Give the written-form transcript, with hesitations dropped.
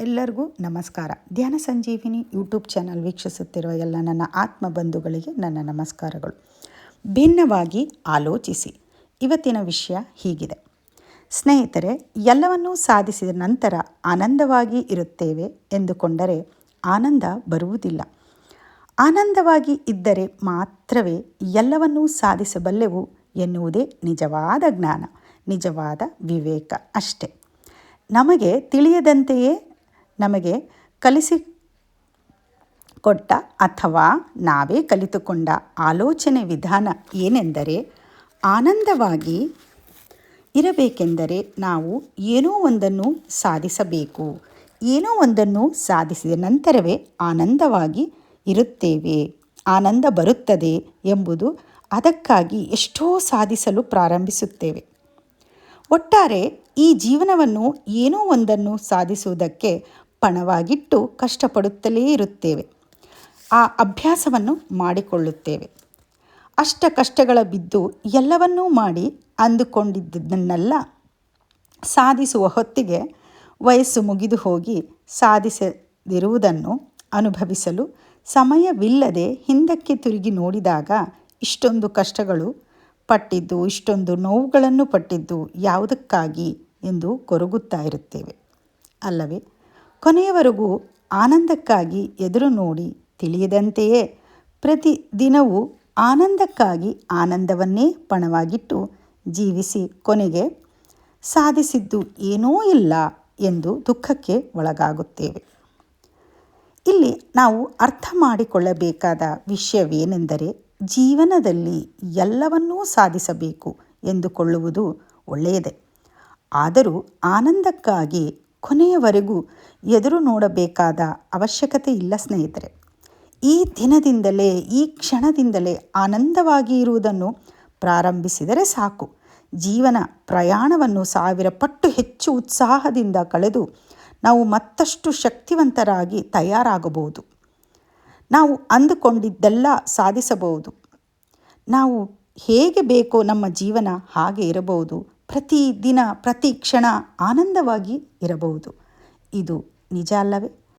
ಎಲ್ಲರಿಗೂ ನಮಸ್ಕಾರ. ಧ್ಯಾನ ಸಂಜೀವಿನಿ ಯೂಟ್ಯೂಬ್ ಚಾನಲ್ ವೀಕ್ಷಿಸುತ್ತಿರುವ ಎಲ್ಲ ನನ್ನ ಆತ್ಮ ಬಂಧುಗಳಿಗೆ ನನ್ನ ನಮಸ್ಕಾರಗಳು. ಭಿನ್ನವಾಗಿ ಆಲೋಚಿಸಿ. ಇವತ್ತಿನ ವಿಷಯ ಹೀಗಿದೆ. ಸ್ನೇಹಿತರೆ, ಎಲ್ಲವನ್ನೂ ಸಾಧಿಸಿದ ನಂತರ ಆನಂದವಾಗಿ ಇರುತ್ತೇವೆ ಎಂದುಕೊಂಡರೆ ಆನಂದ ಬರುವುದಿಲ್ಲ. ಆನಂದವಾಗಿ ಇದ್ದರೆ ಮಾತ್ರವೇ ಎಲ್ಲವನ್ನೂ ಸಾಧಿಸಬಲ್ಲೆವು ಎನ್ನುವುದೇ ನಿಜವಾದ ಜ್ಞಾನ, ನಿಜವಾದ ವಿವೇಕ ಅಷ್ಟೆ. ನಮಗೆ ತಿಳಿಯದಂತೆಯೇ ನಮಗೆ ಕಲಿಸಿಕೊಟ್ಟ ಅಥವಾ ನಾವೇ ಕಲಿತುಕೊಂಡ ಆಲೋಚನೆ ವಿಧಾನ ಏನೆಂದರೆ, ಆನಂದವಾಗಿ ಇರಬೇಕೆಂದರೆ ನಾವು ಏನೋ ಒಂದನ್ನು ಸಾಧಿಸಬೇಕು. ಏನೋ ಒಂದನ್ನು ಸಾಧಿಸಿದ ನಂತರವೇ ಆನಂದವಾಗಿ ಇರುತ್ತೇವೆ, ಆನಂದ ಬರುತ್ತದೆ ಎಂಬುದು. ಅದಕ್ಕಾಗಿ ಎಷ್ಟೋ ಸಾಧಿಸಲು ಪ್ರಾರಂಭಿಸುತ್ತೇವೆ. ಒಟ್ಟಾರೆ ಈ ಜೀವನವನ್ನು ಏನೋ ಒಂದನ್ನು ಸಾಧಿಸುವುದಕ್ಕೆ ಪಣವಾಗಿಟ್ಟು ಕಷ್ಟಪಡುತ್ತಲೇ ಇರುತ್ತೇವೆ. ಆ ಅಭ್ಯಾಸವನ್ನು ಮಾಡಿಕೊಳ್ಳುತ್ತೇವೆ. ಅಷ್ಟ ಕಷ್ಟಗಳ ಬಿದ್ದು ಎಲ್ಲವನ್ನೂ ಮಾಡಿ ಅಂದುಕೊಂಡಿದ್ದನ್ನೆಲ್ಲ ಸಾಧಿಸುವ ಹೊತ್ತಿಗೆ ವಯಸ್ಸು ಮುಗಿದು ಹೋಗಿ ಸಾಧಿಸದಿರುವುದನ್ನು ಅನುಭವಿಸಲು ಸಮಯವಿಲ್ಲದೆ ಹಿಂದಕ್ಕೆ ತಿರುಗಿ ನೋಡಿದಾಗ ಇಷ್ಟೊಂದು ಕಷ್ಟಗಳು ಪಟ್ಟಿದ್ದು, ಇಷ್ಟೊಂದು ನೋವುಗಳನ್ನು ಪಟ್ಟಿದ್ದು ಯಾವುದಕ್ಕಾಗಿ ಎಂದು ಕೊರಗುತ್ತಾ ಇರುತ್ತೇವೆ ಅಲ್ಲವೇ? ಕೊನೆಯವರೆಗೂ ಆನಂದಕ್ಕಾಗಿ ಎದುರು ನೋಡಿ ತಿಳಿಯದಂತೆಯೇ ಪ್ರತಿದಿನವೂ ಆನಂದಕ್ಕಾಗಿ ಆನಂದವನ್ನೇ ಪಣವಾಗಿಟ್ಟು ಜೀವಿಸಿ ಕೊನೆಗೆ ಸಾಧಿಸಿದ್ದು ಏನೂ ಇಲ್ಲ ಎಂದು ದುಃಖಕ್ಕೆ ಒಳಗಾಗುತ್ತೇವೆ. ಇಲ್ಲಿ ನಾವು ಅರ್ಥ ಮಾಡಿಕೊಳ್ಳಬೇಕಾದ ವಿಷಯವೇನೆಂದರೆ, ಜೀವನದಲ್ಲಿ ಎಲ್ಲವನ್ನೂ ಸಾಧಿಸಬೇಕು ಎಂದುಕೊಳ್ಳುವುದು ಒಳ್ಳೆಯದೇ. ಆದರೂ ಆನಂದಕ್ಕಾಗಿ ಕೊನೆಯವರೆಗೂ ಎದುರು ನೋಡಬೇಕಾದ ಅವಶ್ಯಕತೆ ಇಲ್ಲ ಸ್ನೇಹಿತರೆ. ಈ ದಿನದಿಂದಲೇ, ಈ ಕ್ಷಣದಿಂದಲೇ ಆನಂದವಾಗಿ ಇರುವುದನ್ನು ಪ್ರಾರಂಭಿಸಿದರೆ ಸಾಕು. ಜೀವನ ಪ್ರಯಾಣವನ್ನು 1000 ಪಟ್ಟು ಹೆಚ್ಚು ಉತ್ಸಾಹದಿಂದ ಕಳೆದು ನಾವು ಮತ್ತಷ್ಟು ಶಕ್ತಿವಂತರಾಗಿ ತಯಾರಾಗಬಹುದು. ನಾವು ಅಂದುಕೊಂಡಿದ್ದೆಲ್ಲ ಸಾಧಿಸಬಹುದು. ನಾವು ಹೇಗೆ ಬೇಕೋ ನಮ್ಮ ಜೀವನ ಹಾಗೆ ಇರಬಹುದು. ಪ್ರತಿ ದಿನ ಪ್ರತಿ ಕ್ಷಣ ಆನಂದವಾಗಿ ಇರಬಹುದು. ಇದು ನಿಜ ಅಲ್ಲವೇ?